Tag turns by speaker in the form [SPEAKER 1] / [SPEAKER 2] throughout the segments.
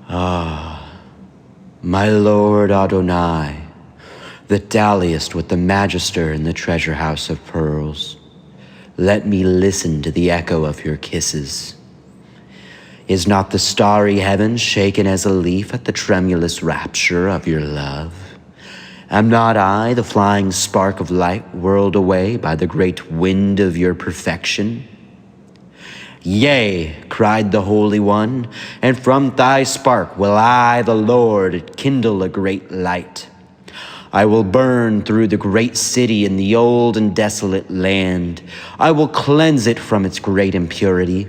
[SPEAKER 1] My Lord Adonai, that dalliest with the Magister in the treasure house of pearls, let me listen to the echo of your kisses. Is not the starry heaven shaken as a leaf at the tremulous rapture of your love? Am not I the flying spark of light whirled away by the great wind of your perfection? Yea, cried the Holy One, and from thy spark will I, the Lord, kindle a great light. I will burn through the great city in the old and desolate land. I will cleanse it from its great impurity.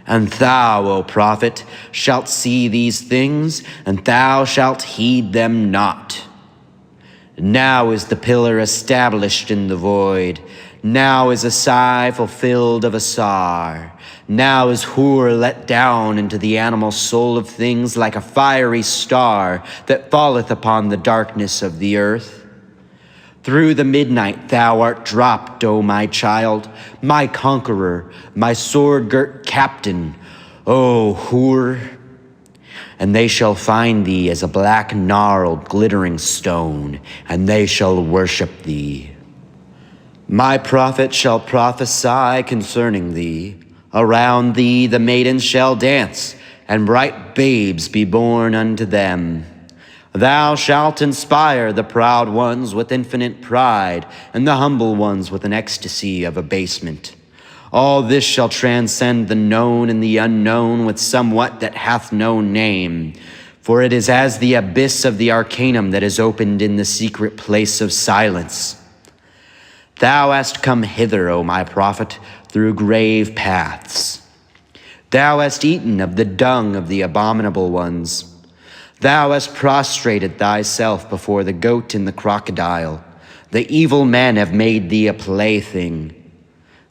[SPEAKER 1] And thou, O prophet, shalt see these things, and thou shalt heed them not. Now is the pillar established in the void. Now is a sigh fulfilled of a sar. Now is Hur let down into the animal soul of things like a fiery star that falleth upon the darkness of the earth. Through the midnight thou art dropped, O my child, my conqueror, my sword-girt captain, O Hur. And they shall find thee as a black gnarled glittering stone, and they shall worship thee. My prophet shall prophesy concerning thee. Around thee the maidens shall dance, and bright babes be born unto them. Thou shalt inspire the proud ones with infinite pride, and the humble ones with an ecstasy of abasement. All this shall transcend the known and the unknown with somewhat that hath no name, for it is as the abyss of the arcanum that is opened in the secret place of silence. Thou hast come hither, O my prophet, through grave paths. Thou hast eaten of the dung of the abominable ones. Thou hast prostrated thyself before the goat and the crocodile. The evil men have made thee a plaything.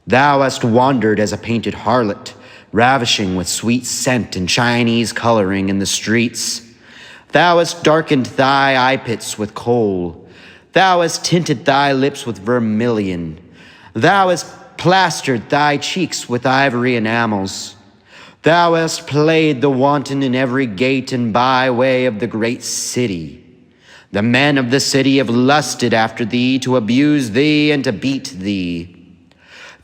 [SPEAKER 1] Thou hast wandered as a painted harlot, ravishing with sweet scent and Chinese coloring in the streets. Thou hast darkened thy eye pits with kohl. Thou hast tinted thy lips with vermilion. Thou hast plastered thy cheeks with ivory enamels. Thou hast played the wanton in every gate and byway of the great city. The men of the city have lusted after thee to abuse thee and to beat thee.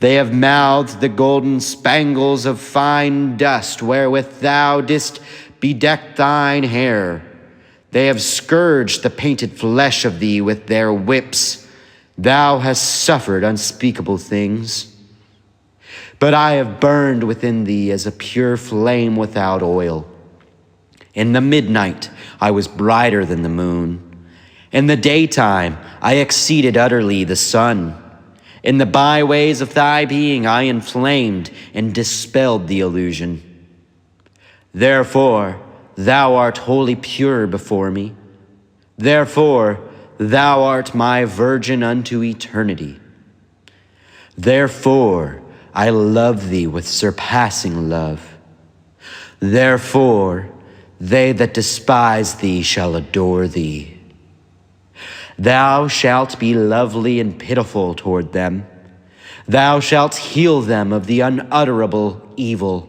[SPEAKER 1] They have mouthed the golden spangles of fine dust wherewith thou didst bedeck thine hair. They have scourged the painted flesh of thee with their whips. Thou hast suffered unspeakable things. But I have burned within thee as a pure flame without oil. In the midnight I was brighter than the moon. In the daytime I exceeded utterly the sun. In the byways of thy being I inflamed and dispelled the illusion. Therefore, thou art wholly pure before me. Therefore, thou art my virgin unto eternity. Therefore, I love thee with surpassing love. Therefore, they that despise thee shall adore thee. Thou shalt be lovely and pitiful toward them. Thou shalt heal them of the unutterable evil.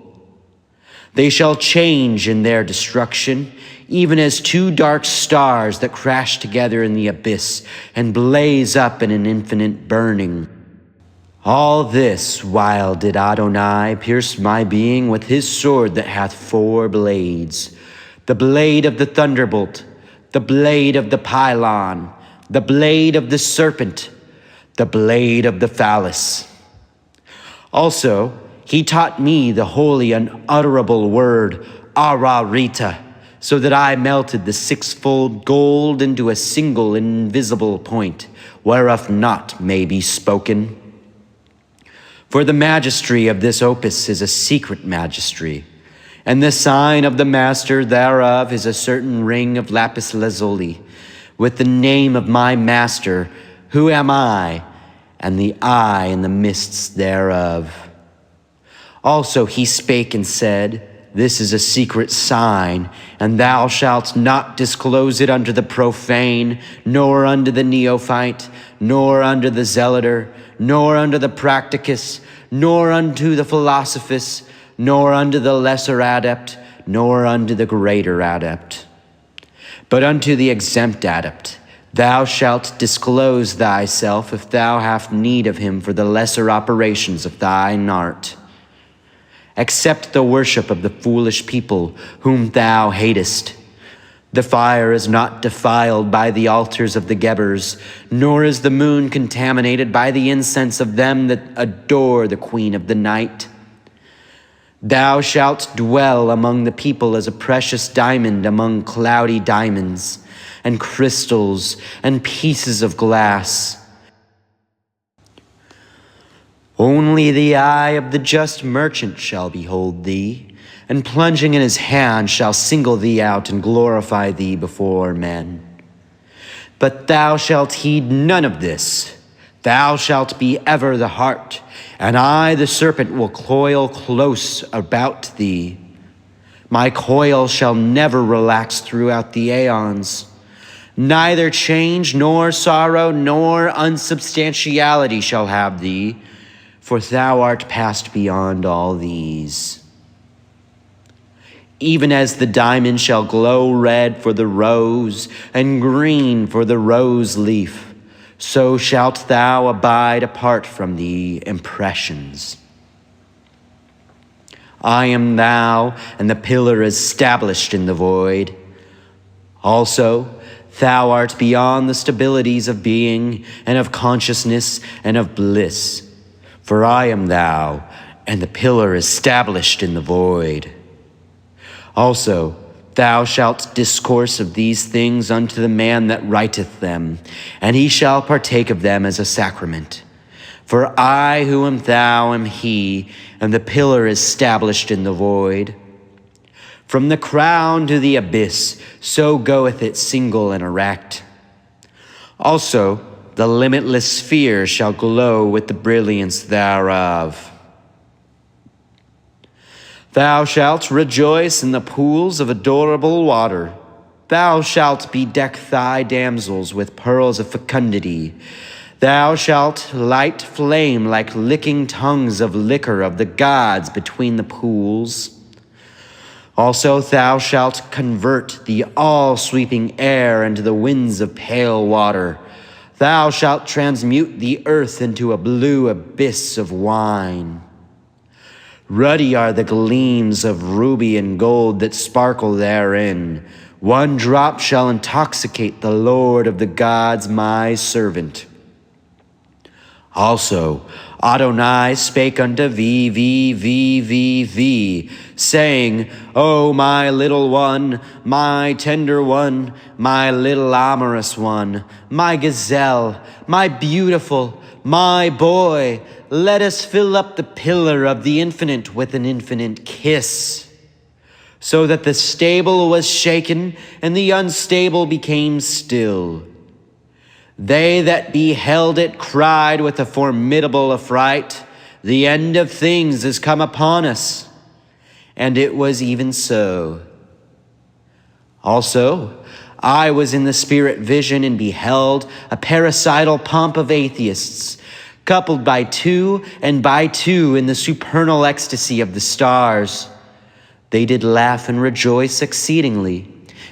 [SPEAKER 1] They shall change in their destruction, even as two dark stars that crash together in the abyss and blaze up in an infinite burning. All this while did Adonai pierce my being with his sword that hath 4 blades, the blade of the thunderbolt, the blade of the pylon, the blade of the serpent, the blade of the phallus. Also, he taught me the holy unutterable word, Ararita, so that I melted the 6-fold gold into a single invisible point, whereof naught may be spoken. For the magistry of this opus is a secret magistry, and the sign of the master thereof is a certain ring of lapis lazuli, with the name of my master, who am I, and the eye in the mists thereof. Also he spake and said, This is a secret sign, and thou shalt not disclose it unto the profane, nor unto the neophyte, nor unto the zealoter, nor unto the practicus, nor unto the philosophus, nor unto the lesser adept, nor unto the greater adept. But unto the exempt adept thou shalt disclose thyself if thou have need of him for the lesser operations of thine art. Accept the worship of the foolish people whom thou hatest. The fire is not defiled by the altars of the Gebers, nor is the moon contaminated by the incense of them that adore the queen of the night. Thou shalt dwell among the people as a precious diamond among cloudy diamonds, and crystals, and pieces of glass. Only the eye of the just merchant shall behold thee, and plunging in his hand shall single thee out and glorify thee before men. But thou shalt heed none of this. Thou shalt be ever the heart, and I, the serpent, will coil close about thee. My coil shall never relax throughout the aeons. Neither change, nor sorrow, nor unsubstantiality shall have thee, for thou art passed beyond all these. Even as the diamond shall glow red for the rose, and green for the rose leaf, so shalt thou abide apart from the impressions. I am thou, and the pillar is established in the void. Also, thou art beyond the stabilities of being, and of consciousness, and of bliss. For I am thou, and the pillar is established in the void. Also, thou shalt discourse of these things unto the man that writeth them, and he shall partake of them as a sacrament. For I, who am thou, am he, and the pillar is established in the void. From the crown to the abyss, so goeth it single and erect. Also, the limitless sphere shall glow with the brilliance thereof. Thou shalt rejoice in the pools of adorable water. Thou shalt bedeck thy damsels with pearls of fecundity. Thou shalt light flame like licking tongues of liquor of the gods between the pools. Also thou shalt convert the all-sweeping air into the winds of pale water. Thou shalt transmute the earth into a blue abyss of wine. Ruddy are the gleams of ruby and gold that sparkle therein. One drop shall intoxicate the Lord of the gods, my servant. Also, Adonai spake unto V, saying, O my little one, my tender one, my little amorous one, my gazelle, my beautiful, my boy, let us fill up the pillar of the infinite with an infinite kiss. So that the stable was shaken, and the unstable became still. They that beheld it cried with a formidable affright, the end of things is come upon us. And it was even so. Also, I was in the spirit vision and beheld a parricidal pomp of atheists, coupled by two and by two in the supernal ecstasy of the stars. They did laugh and rejoice exceedingly,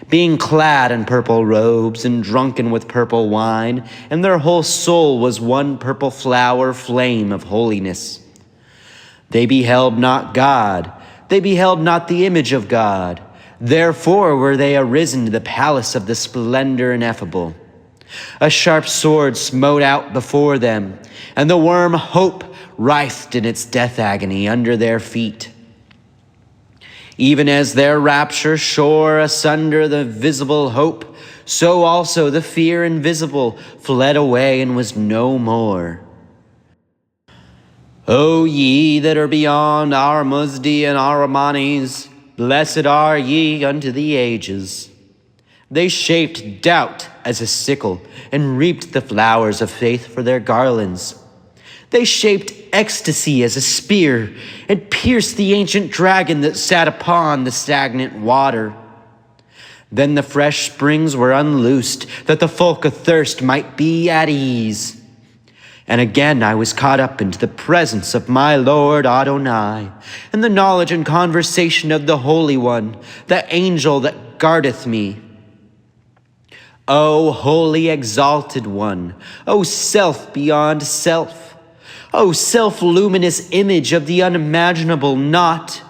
[SPEAKER 1] being clad in purple robes and drunken with purple wine, and their whole soul was one purple flower flame of holiness. They beheld not God, they beheld not the image of God. Therefore were they arisen to the palace of the splendor ineffable. A sharp sword smote out before them, and the worm hope writhed in its death agony under their feet. Even as their rapture shore asunder the visible hope, so also the fear invisible fled away and was no more. O ye that are beyond our Musdi and our Amanis, blessed are ye unto the ages. They shaped doubt as a sickle and reaped the flowers of faith for their garlands. They shaped ecstasy as a spear and pierced the ancient dragon that sat upon the stagnant water. Then the fresh springs were unloosed that the folk athirst might be at ease. And again I was caught up into the presence of my Lord Adonai, and the knowledge and conversation of the Holy One, the angel that guardeth me. O holy exalted one, O self beyond self, O self-luminous image of the unimaginable not,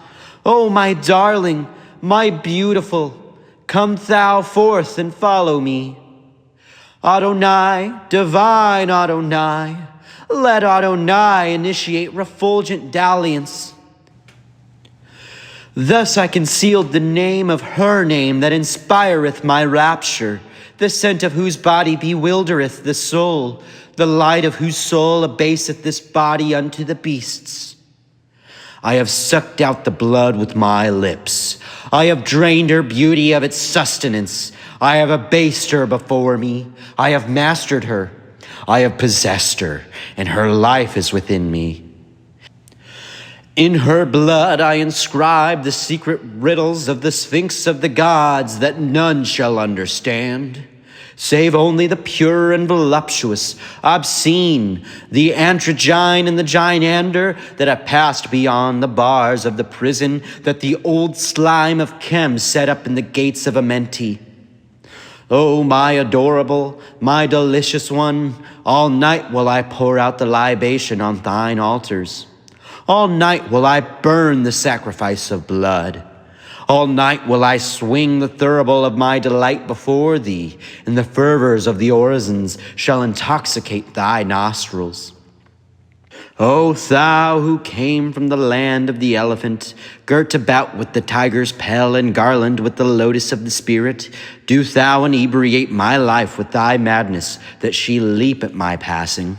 [SPEAKER 1] O my darling, my beautiful, come thou forth and follow me. Adonai, divine Adonai, let Adonai initiate refulgent dalliance. Thus I concealed the name of her name that inspireth my rapture, the scent of whose body bewildereth the soul, the light of whose soul abaseth this body unto the beasts. I have sucked out the blood with my lips. I have drained her beauty of its sustenance. I have abased her before me. I have mastered her. I have possessed her, and her life is within me. In her blood I inscribe the secret riddles of the Sphinx of the gods that none shall understand, save only the pure and voluptuous, obscene, the androgyne and the gynander that have passed beyond the bars of the prison that the old slime of Chem set up in the gates of Amenti. O my adorable, my delicious one, all night will I pour out the libation on thine altars. All night will I burn the sacrifice of blood. All night will I swing the thurible of my delight before thee, and the fervors of the orisons shall intoxicate thy nostrils. O thou who came from the land of the elephant, girt about with the tiger's pell and garland with the lotus of the spirit, do thou inebriate my life with thy madness, that she leap at my passing.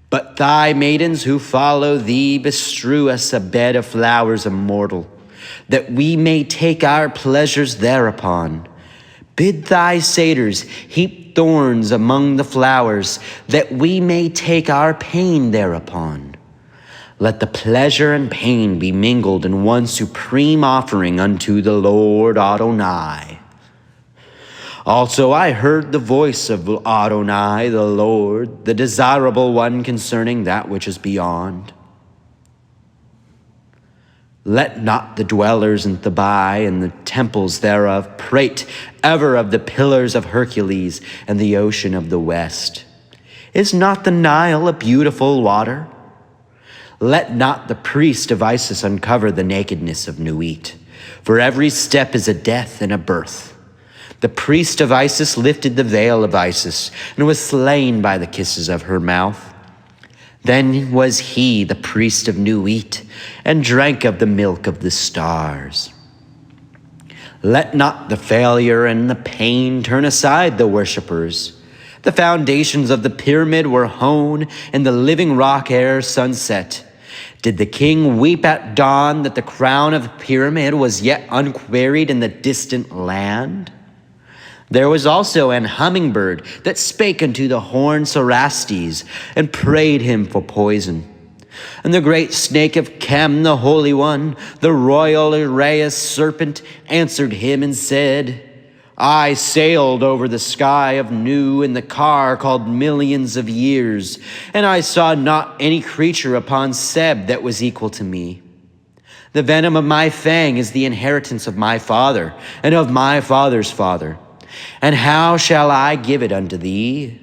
[SPEAKER 1] But thy maidens who follow thee bestrew us a bed of flowers immortal, that we may take our pleasures thereupon. Bid thy satyrs heap thorns among the flowers, that we may take our pain thereupon. Let the pleasure and pain be mingled in one supreme offering unto the Lord Adonai. Also I heard the voice of Adonai, the Lord, the desirable one concerning that which is beyond. Let not the dwellers in Thebai and the temples thereof prate ever of the pillars of Hercules and the ocean of the west. Is not the Nile a beautiful water? Let not the priest of Isis uncover the nakedness of Nuit, for every step is a death and a birth. The priest of Isis lifted the veil of Isis and was slain by the kisses of her mouth. Then was he the priest of Nuit, and drank of the milk of the stars. Let not the failure and the pain turn aside the worshippers. The foundations of the pyramid were hewn, and the living rock ere sunset. Did the king weep at dawn that the crown of the pyramid was yet unquarried in the distant land? There was also an hummingbird that spake unto the horned Cerastes, and prayed him for poison. And the great snake of Chem, the holy one, the royal Uraeus serpent, answered him and said, I sailed over the sky of Nu in the car called Millions of Years, and I saw not any creature upon Seb that was equal to me. The venom of my fang is the inheritance of my father, and of my father's father. And how shall I give it unto thee?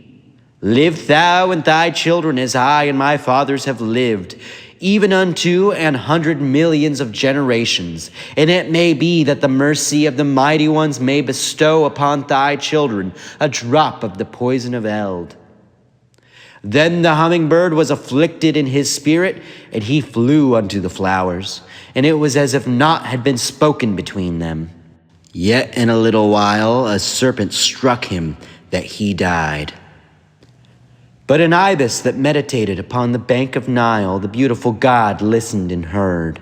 [SPEAKER 1] Live thou and thy children as I and my fathers have lived, even unto 100 millions of generations. And it may be that the mercy of the mighty ones may bestow upon thy children a drop of the poison of eld. Then the hummingbird was afflicted in his spirit, and he flew unto the flowers, and it was as if naught had been spoken between them. Yet in a little while a serpent struck him, that he died. But an ibis that meditated upon the bank of Nile, the beautiful god listened and heard.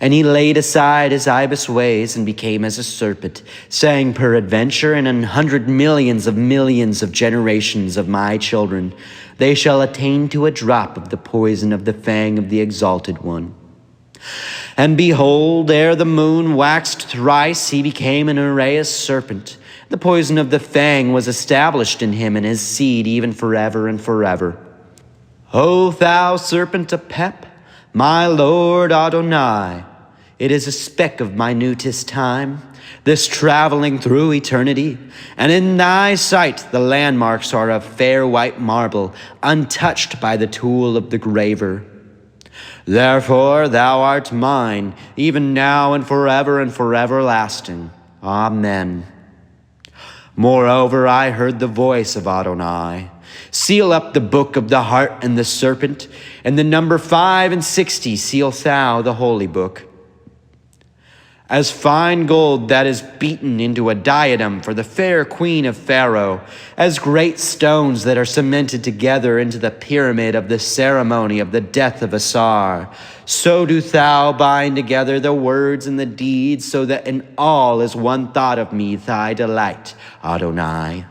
[SPEAKER 1] And he laid aside his ibis ways and became as a serpent, saying, peradventure in 100 millions of generations of my children, they shall attain to a drop of the poison of the fang of the exalted one. And behold, ere the moon waxed thrice, he became an Uraeus serpent. The poison of the fang was established in him and his seed even forever and forever. O thou serpent of Pep, my Lord Adonai, it is a speck of minutest time, this traveling through eternity, and in thy sight the landmarks are of fair white marble, untouched by the tool of the graver. Therefore thou art mine, even now and forever lasting. Amen. Moreover, I heard the voice of Adonai. Seal up the book of the heart and the serpent, and the number 5 and 60 seal thou the holy book. As fine gold that is beaten into a diadem for the fair queen of Pharaoh, as great stones that are cemented together into the pyramid of the ceremony of the death of Asar, so do thou bind together the words and the deeds, so that in all is one thought of me, thy delight, Adonai.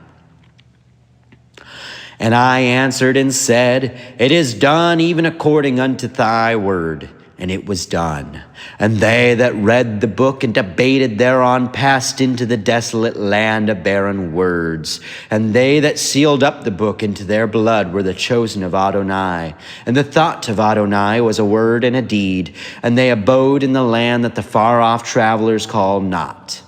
[SPEAKER 1] And I answered and said, It is done even according unto thy word. And it was done. And they that read the book and debated thereon passed into the desolate land of barren words. And they that sealed up the book into their blood were the chosen of Adonai. And the thought of Adonai was a word and a deed. And they abode in the land that the far-off travelers call not.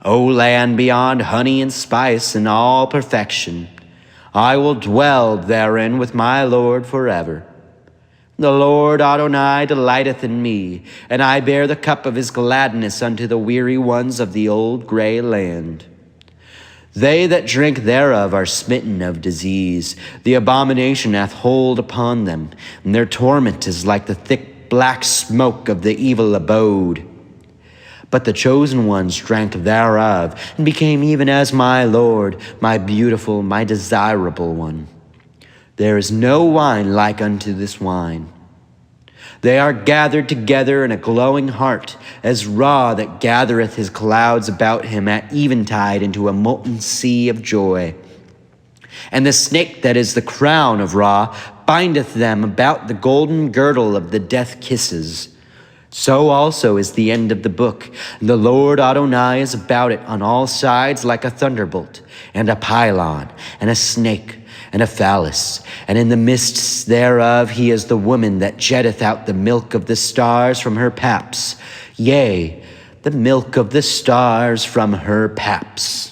[SPEAKER 1] O land beyond honey and spice and all perfection, I will dwell therein with my Lord forever. The Lord Adonai delighteth in me, and I bear the cup of his gladness unto the weary ones of the old gray land. They that drink thereof are smitten of disease. The abomination hath hold upon them, and their torment is like the thick black smoke of the evil abode. But the chosen ones drank thereof, and became even as my Lord, my beautiful, my desirable one. There is no wine like unto this wine. They are gathered together in a glowing heart, as Ra that gathereth his clouds about him at eventide into a molten sea of joy. And the snake that is the crown of Ra bindeth them about the golden girdle of the death kisses. So also is the end of the book. The Lord Adonai is about it on all sides like a thunderbolt, and a pylon, and a snake, and a phallus, and in the midst thereof he is the woman that jetteth out the milk of the stars from her paps, yea, the milk of the stars from her paps.